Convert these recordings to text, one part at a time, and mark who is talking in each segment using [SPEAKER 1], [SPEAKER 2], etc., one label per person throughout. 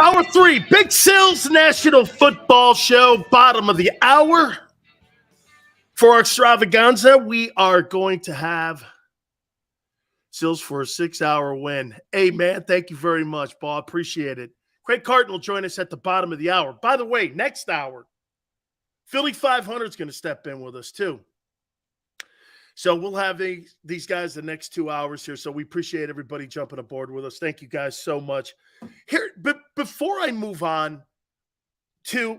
[SPEAKER 1] Hour 3, Big Silz National Football Show, bottom of the hour. For our extravaganza, we are going to have Silz for a 6-hour win. Hey, man, thank you very much, Bob. Appreciate it. Craig Carton will join us at the bottom of the hour. By the way, next hour, Philly 500 is going to step in with us, too. So we'll have these guys the next 2 hours here. So we appreciate everybody jumping aboard with us. Thank you guys so much. Here, but before I move on to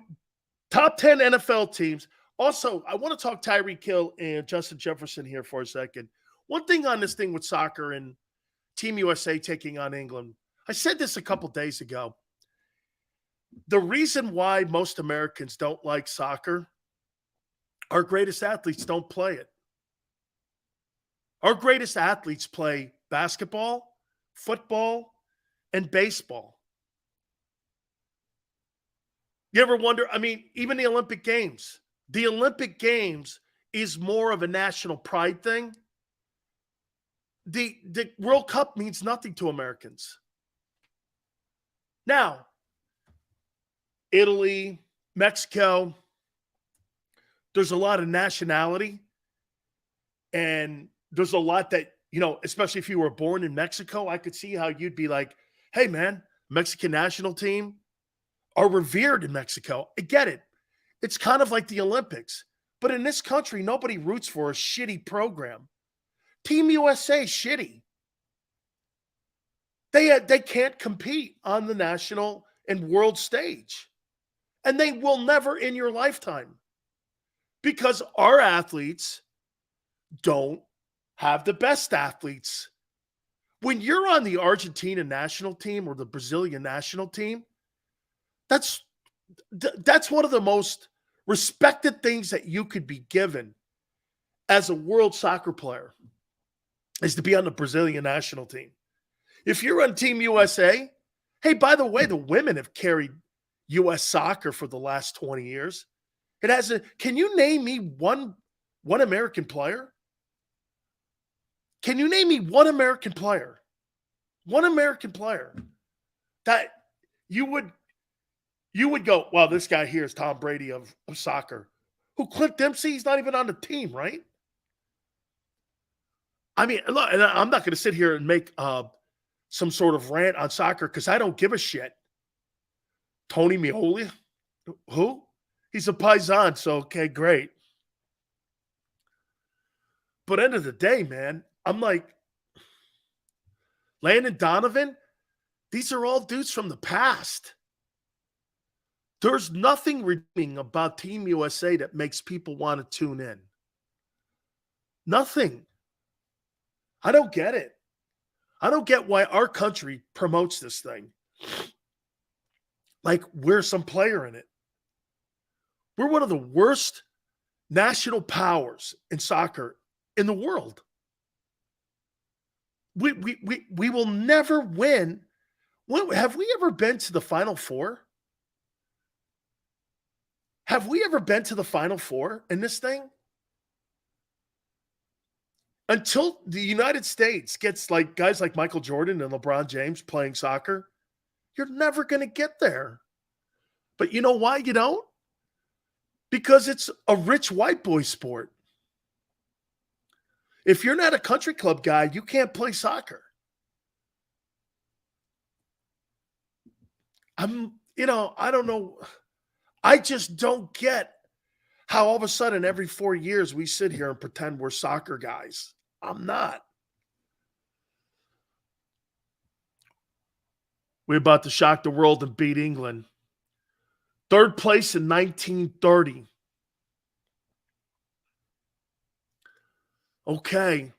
[SPEAKER 1] top 10 NFL teams, also, I want to talk Tyreek Hill and Justin Jefferson here for a second. One thing on this thing with soccer and Team USA taking on England, I said this a couple days ago. The reason why most Americans don't like soccer, our greatest athletes don't play it. Our greatest athletes play basketball, football, and baseball. You ever wonder, I mean, even the Olympic Games. The Olympic Games is more of a national pride thing. The World Cup means nothing to Americans. Now, Italy, Mexico, there's a lot of nationality, and there's a lot that, especially if you were born in Mexico, I could see how you'd be like, hey, man, Mexican national team are revered in Mexico. I get it. It's kind of like the Olympics. But in this country, nobody roots for a shitty program. Team USA is shitty. They can't compete on the national and world stage. And they will never in your lifetime. Because our athletes don't have the best athletes. When you're on the Argentina national team or the Brazilian national team, that's one of the most respected things that you could be given as a world soccer player, is to be on the Brazilian national team. If you're on Team USA, hey, by the way, the women have carried U.S. soccer for the last 20 years. Can you name me one American player? Can you name me one American player? One American player that you would go, well, this guy here is Tom Brady of soccer. Who, Clint Dempsey? He's not even on the team, right? I mean, look, and I'm not going to sit here and make some sort of rant on soccer because I don't give a shit. Tony Meoli? Who? He's a Paisan, so okay, great. But end of the day, man, I'm like, Landon Donovan, these are all dudes from the past. There's nothing redeeming about Team USA that makes people want to tune in. Nothing. I don't get it. I don't get why our country promotes this thing. Like we're some player in it. We're one of the worst national powers in soccer in the world. We will never win. Have we ever been to the Final Four? Have we ever been to the Final Four in this thing? Until the United States gets like guys like Michael Jordan and LeBron James playing soccer, you're never going to get there. But you know why you don't? Because it's a rich white boy sport. If you're not a country club guy, you can't play soccer. I don't know. I just don't get how all of a sudden every 4 years we sit here and pretend we're soccer guys. I'm not. We're about to shock the world and beat England. Third place in 1930. Okay.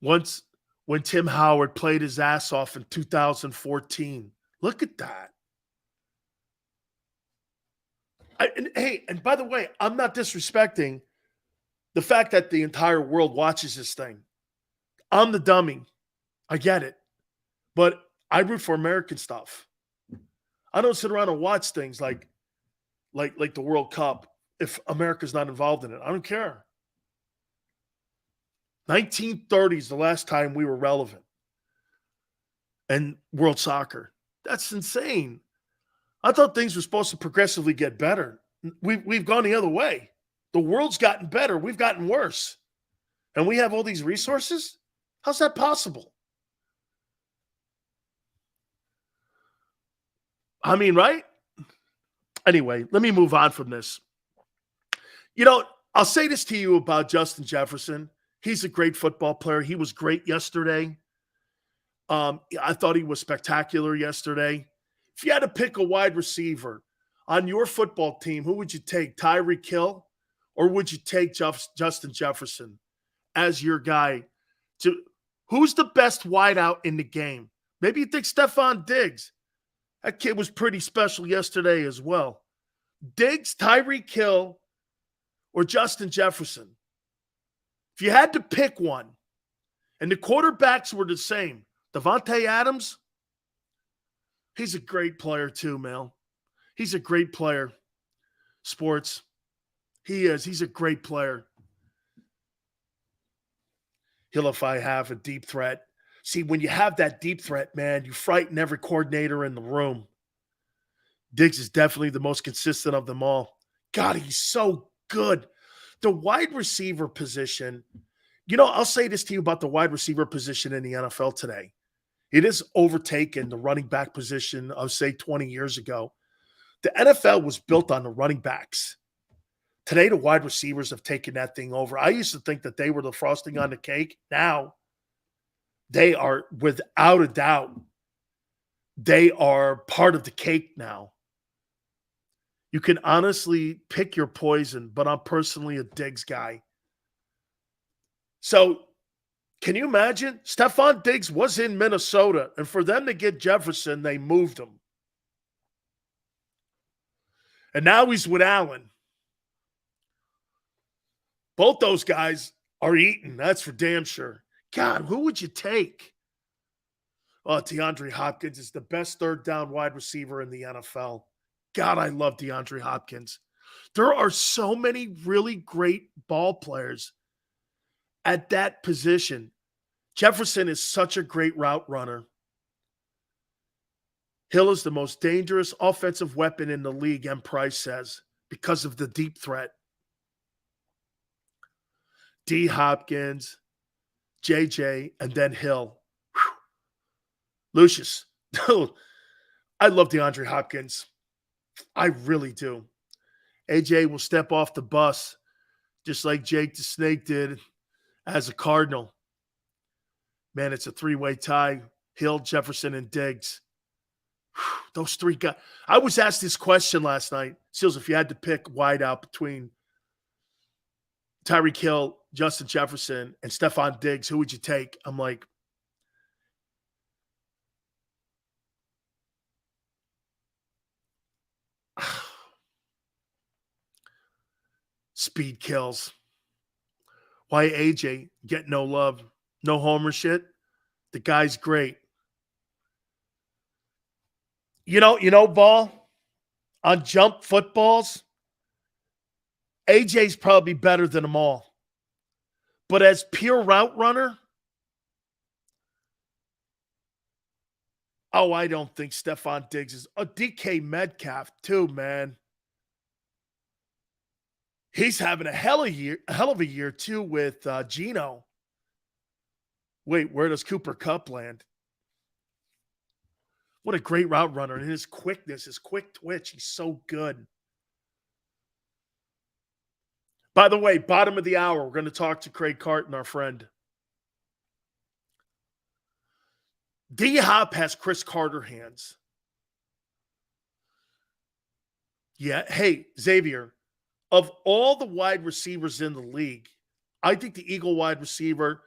[SPEAKER 1] Once when Tim Howard played his ass off in 2014. Look at that. And by the way, I'm not disrespecting the fact that the entire world watches this thing. I'm the dummy. I get it. But I root for American stuff. I don't sit around and watch things like the World Cup if America's not involved in it. I don't care. 1930 is the last time we were relevant. and world soccer. That's insane. I thought things were supposed to progressively get better. We've gone the other way. The world's gotten better. We've gotten worse. And we have all these resources? How's that possible? I mean, right? Anyway, let me move on from this. I'll say this to you about Justin Jefferson. He's a great football player. He was great yesterday. I thought he was spectacular yesterday. If you had to pick a wide receiver on your football team, who would you take, Tyreek Hill, or would you take Justin Jefferson as your guy? Who's the best wideout in the game? Maybe you think Stephon Diggs. That kid was pretty special yesterday as well. Diggs, Tyreek Hill, or Justin Jefferson? If you had to pick one, and the quarterbacks were the same, Devontae Adams, he's a great player too, Mel. He's a great player. Sports. He is. He's a great player. He'll if I have a deep threat. See, when you have that deep threat, man, you frighten every coordinator in the room. Diggs is definitely the most consistent of them all. God, he's so good. The wide receiver position, I'll say this to you about the wide receiver position in the NFL today. It has overtaken the running back position of, say, 20 years ago. The NFL was built on the running backs. Today, the wide receivers have taken that thing over. I used to think that they were the frosting on the cake. Now, they are, without a doubt, they are part of the cake now. You can honestly pick your poison, but I'm personally a Diggs guy. So, can you imagine? Stephon Diggs was in Minnesota, and for them to get Jefferson, they moved him. And now he's with Allen. Both those guys are eating, that's for damn sure. God, who would you take? Oh, DeAndre Hopkins is the best third down wide receiver in the NFL. God, I love DeAndre Hopkins. There are so many really great ball players at that position. Jefferson is such a great route runner. Hill is the most dangerous offensive weapon in the league, M. Price says, because of the deep threat. D. Hopkins, JJ, and then Hill. Whew. Lucius. I love DeAndre Hopkins. I really do. AJ will step off the bus just like Jake the Snake did as a Cardinal. Man, it's a three-way tie. Hill, Jefferson, and Diggs. Whew, those three guys. I was asked this question last night. Silz, if you had to pick wideout between Tyreek Hill, Justin Jefferson, and Stephon Diggs, who would you take? I'm like, speed kills. Why AJ get no love, no homer shit? The guy's great. Ball, on jump footballs, AJ's probably better than them all. But as pure route runner, I don't think Stephon Diggs is. A DK Metcalf, too, man. He's having a hell of a year, too, with Geno. Wait, where does Cooper Kupp land? What a great route runner. And his quickness, his quick twitch, he's so good. By the way, bottom of the hour, we're going to talk to Craig Carton, our friend. D-Hop has Chris Carter hands. Yeah. Hey, Xavier, of all the wide receivers in the league, I think the Eagle wide receiver,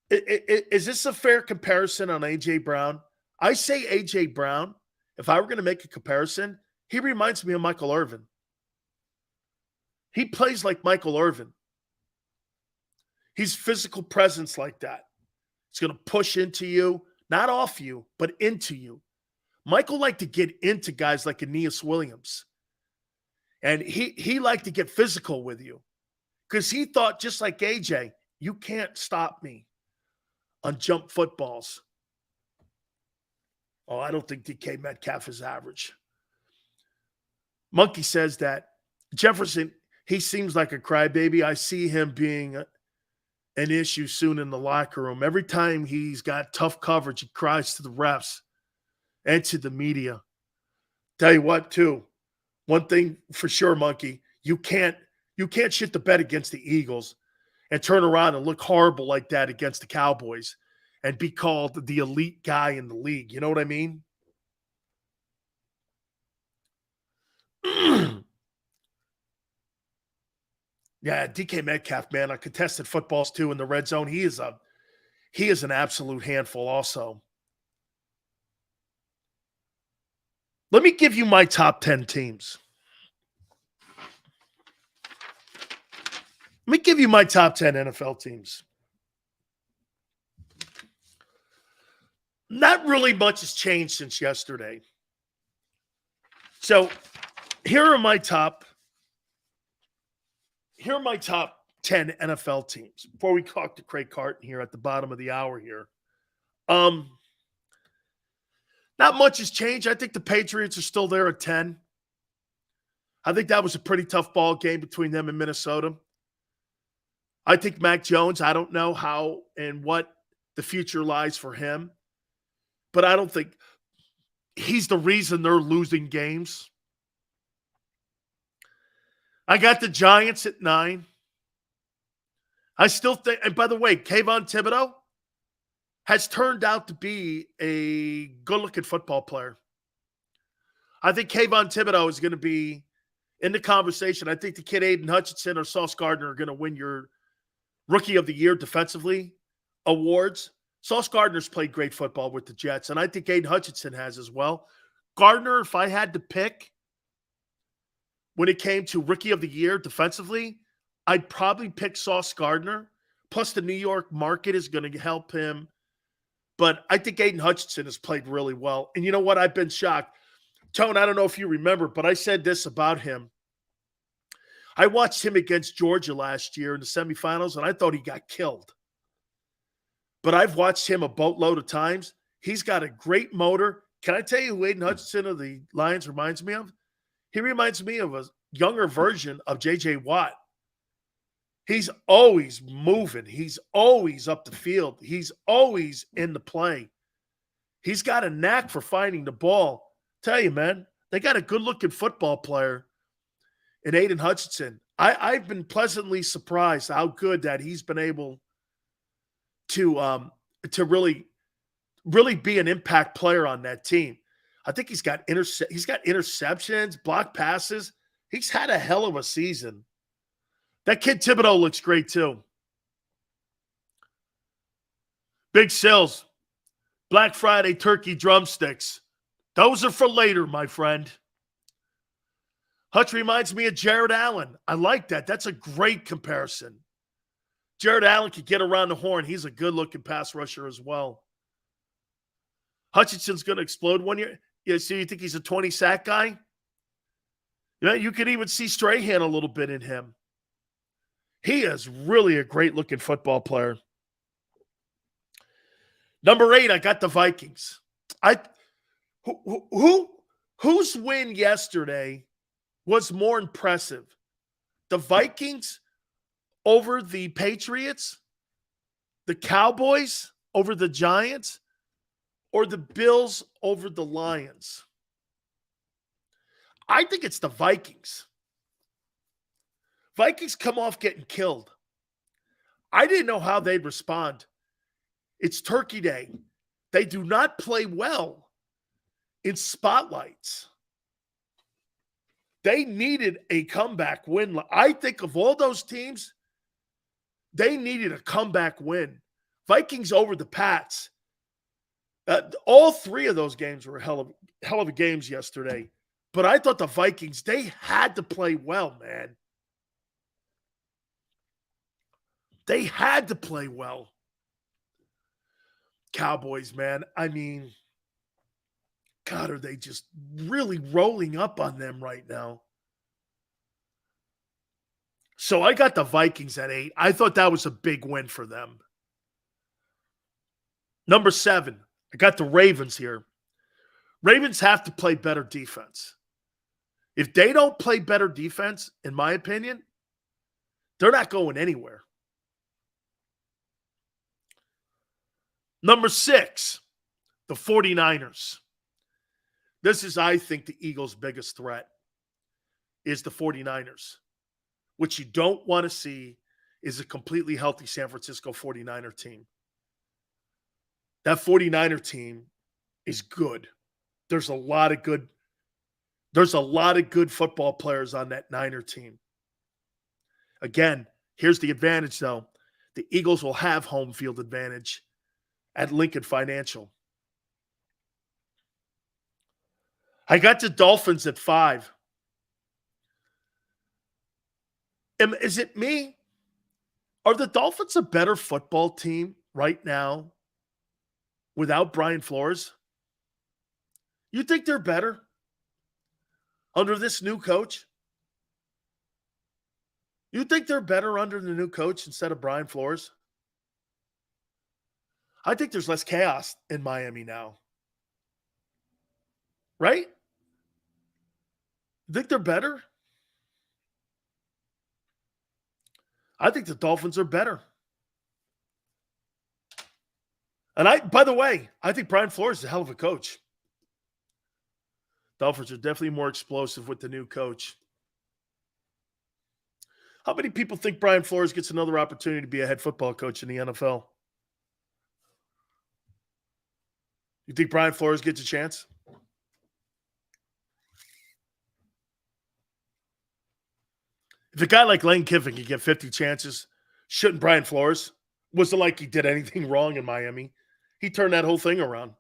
[SPEAKER 1] is this a fair comparison on A.J. Brown? I say A.J. Brown, if I were going to make a comparison, he reminds me of Michael Irvin. He plays like Michael Irvin. He's physical presence like that. He's going to push into you, not off you, but into you. Michael liked to get into guys like Aeneas Williams. And he liked to get physical with you because he thought, just like AJ, you can't stop me on jump footballs. Oh, I don't think DK Metcalf is average. Monkey says that Jefferson, he seems like a crybaby. I see him being an issue soon in the locker room. Every time he's got tough coverage, he cries to the refs and to the media. Tell you what, too, one thing for sure, Monkey, you can't shit the bed against the Eagles and turn around and look horrible like that against the Cowboys and be called the elite guy in the league. You know what I mean? Yeah, DK Metcalf, man, on contested footballs too in the red zone. He is an absolute handful also. Let me give you my top 10 teams. Let me give you my top 10 NFL teams. Not really much has changed since yesterday. So here are my top 10 NFL teams before we talk to Craig Carton here at the bottom of the hour here. Not much has changed. I think the Patriots are still there at 10. I think that was a pretty tough ball game between them and Minnesota. I think Mac Jones, I don't know how and what the future lies for him, but I don't think he's the reason they're losing games. I got the Giants at 9. I still think, and by the way, Kayvon Thibodeau has turned out to be a good-looking football player. I think Kayvon Thibodeau is going to be in the conversation. I think the kid Aiden Hutchinson or Sauce Gardner are going to win your Rookie of the Year defensively awards. Sauce Gardner's played great football with the Jets, and I think Aiden Hutchinson has as well. Gardner, if I had to pick when it came to Rookie of the Year defensively, I'd probably pick Sauce Gardner. Plus, the New York market is going to help him. But I think Aiden Hutchinson has played really well. And you know what? I've been shocked. Tone, I don't know if you remember, but I said this about him. I watched him against Georgia last year in the semifinals, and I thought he got killed. But I've watched him a boatload of times. He's got a great motor. Can I tell you who Aiden Hutchinson of the Lions reminds me of? He reminds me of a younger version of J.J. Watt. He's always moving. He's always up the field. He's always in the play. He's got a knack for finding the ball. Tell you, man, they got a good-looking football player in Aiden Hutchinson. I've been pleasantly surprised how good that he's been able to really be an impact player on that team. I think he's got interceptions, block passes. He's had a hell of a season. That kid Thibodeau looks great too. Big Silz, Black Friday turkey drumsticks. Those are for later, my friend. Hutch reminds me of Jared Allen. I like that. That's a great comparison. Jared Allen could get around the horn. He's a good-looking pass rusher as well. Hutchinson's going to explode one year. Yeah, so you think he's a 20-sack guy? You know, you could even see Strahan a little bit in him. He is really a great-looking football player. Number 8, I got the Vikings. Whose win yesterday was more impressive? The Vikings over the Patriots, the Cowboys over the Giants, or the Bills over the Lions? I think it's the Vikings. Vikings come off getting killed. I didn't know how they'd respond. It's Turkey Day. They do not play well in spotlights. They needed a comeback win. I think of all those teams, they needed a comeback win. Vikings over the Pats. All 3 of those games were hell of games yesterday. But I thought the Vikings, they had to play well, man. They had to play well. Cowboys, man. I mean, God, are they just really rolling up on them right now? So I got the Vikings at 8. I thought that was a big win for them. Number 7, I got the Ravens here. Ravens have to play better defense. If they don't play better defense, in my opinion, they're not going anywhere. Number 6, the 49ers. This is, I think, the Eagles' biggest threat is the 49ers. What you don't want to see is a completely healthy San Francisco 49er team. That 49er team is good. There's a lot of good football players on that Niner team. Again, here's the advantage, though. The Eagles will have home field advantage at Lincoln Financial. I got the Dolphins at 5. Is it me? Are the Dolphins a better football team right now without Brian Flores? You think they're better under this new coach? You think they're better under the new coach instead of Brian Flores? I think there's less chaos in Miami now. Right? You think they're better? I think the Dolphins are better. And by the way, I think Brian Flores is a hell of a coach. Dolphins are definitely more explosive with the new coach. How many people think Brian Flores gets another opportunity to be a head football coach in the NFL? You think Brian Flores gets a chance? If a guy like Lane Kiffin can get 50 chances, shouldn't Brian Flores? Wasn't like he did anything wrong in Miami. He turned that whole thing around.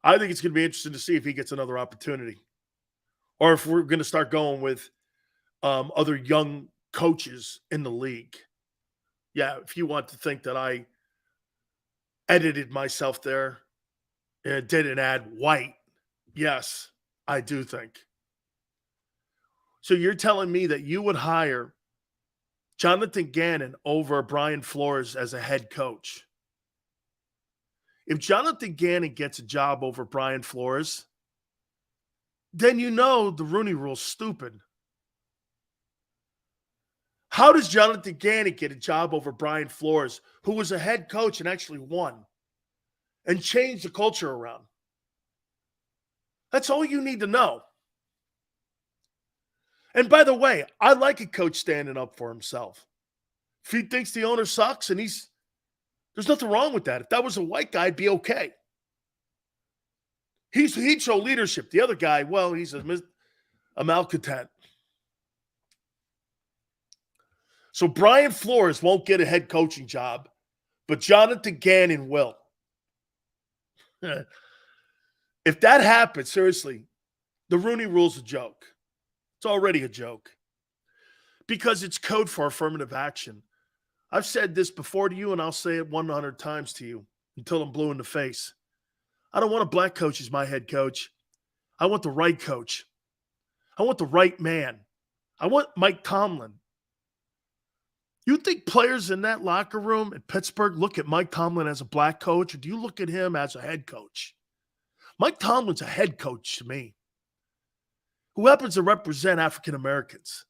[SPEAKER 1] I think it's going to be interesting to see if he gets another opportunity. Or if we're going to start going with other young coaches in the league. Yeah, if you want to think that I edited myself there and didn't add White, yes, I do think. So you're telling me that you would hire Jonathan Gannon over Brian Flores as a head coach? If Jonathan Gannon gets a job over Brian Flores, then you know the Rooney Rule's stupid. How does Jonathan Gannon get a job over Brian Flores, who was a head coach and actually won and changed the culture around? That's all you need to know. And by the way, I like a coach standing up for himself. If he thinks the owner sucks and there's nothing wrong with that. If that was a white guy, I'd be okay. He'd show leadership. The other guy, well, he's a malcontent. So Brian Flores won't get a head coaching job, but Jonathan Gannon will. If that happens, seriously, the Rooney Rule's a joke. It's already a joke because it's code for affirmative action. I've said this before to you, and I'll say it 100 times to you until I'm blue in the face. I don't want a black coach as my head coach. I want the right coach. I want the right man. I want Mike Tomlin. You think players in that locker room at Pittsburgh look at Mike Tomlin as a black coach, or do you look at him as a head coach? Mike Tomlin's a head coach to me, who happens to represent African Americans.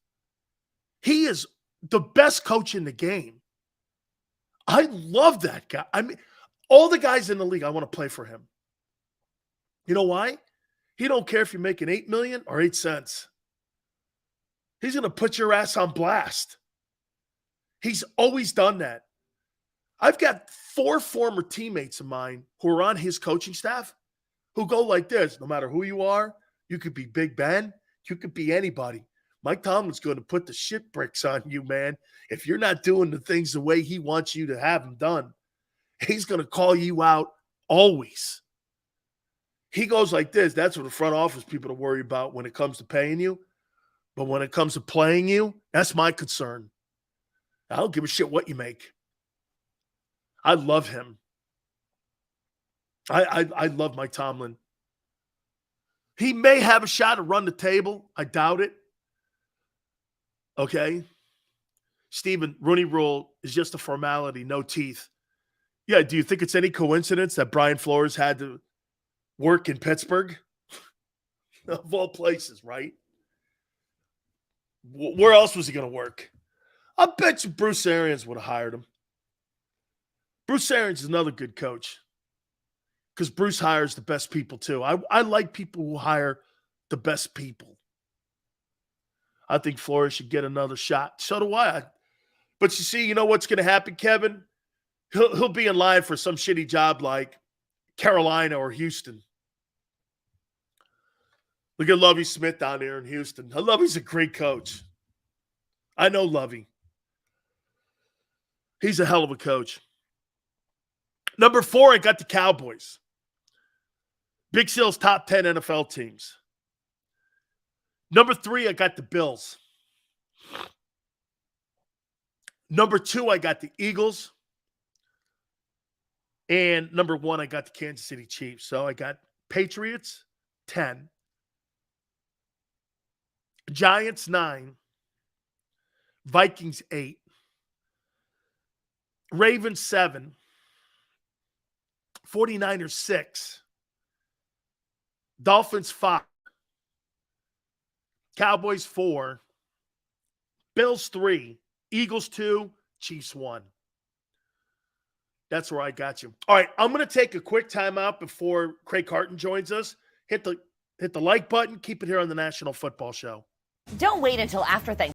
[SPEAKER 1] He is the best coach in the game. I love that guy. I mean, all the guys in the league, I want to play for him. You know why? He don't care if you're making $8 million or 8 cents. He's going to put your ass on blast. He's always done that. I've got 4 former teammates of mine who are on his coaching staff who go like this. No matter who you are, you could be Big Ben. You could be anybody. Mike Tomlin's going to put the shit bricks on you, man. If you're not doing the things the way he wants you to have them done, he's going to call you out always. He goes like this. That's what the front office people are worried about when it comes to paying you. But when it comes to playing you, that's my concern. I don't give a shit what you make. I love him. I love Mike Tomlin. He may have a shot to run the table. I doubt it. Okay? Steven, Rooney Rule is just a formality, no teeth. Yeah, do you think it's any coincidence that Brian Flores had to work in Pittsburgh? Of all places, right? Where else was he going to work? I bet you Bruce Arians would have hired him. Bruce Arians is another good coach because Bruce hires the best people too. I like people who hire the best people. I think Flores should get another shot. So do I. But you see, you know what's going to happen, Kevin? He'll be in line for some shitty job like Carolina or Houston. Look at Lovie Smith down there in Houston. Lovey's a great coach. I know Lovey. He's a hell of a coach. Number 4, I got the Cowboys. Big Silz top 10 NFL teams. Number 3, I got the Bills. Number 2, I got the Eagles. And number 1, I got the Kansas City Chiefs. So I got Patriots, 10. Giants, 9. Vikings, 8. Ravens, 7. 49ers, 6. Dolphins, 5. Cowboys, 4. Bills, 3. Eagles, 2. Chiefs, 1. That's where I got you. All right, I'm going to take a quick timeout before Craig Carton joins us. Hit the like button. Keep it here on the National Football Show.
[SPEAKER 2] Don't wait until after Thanksgiving.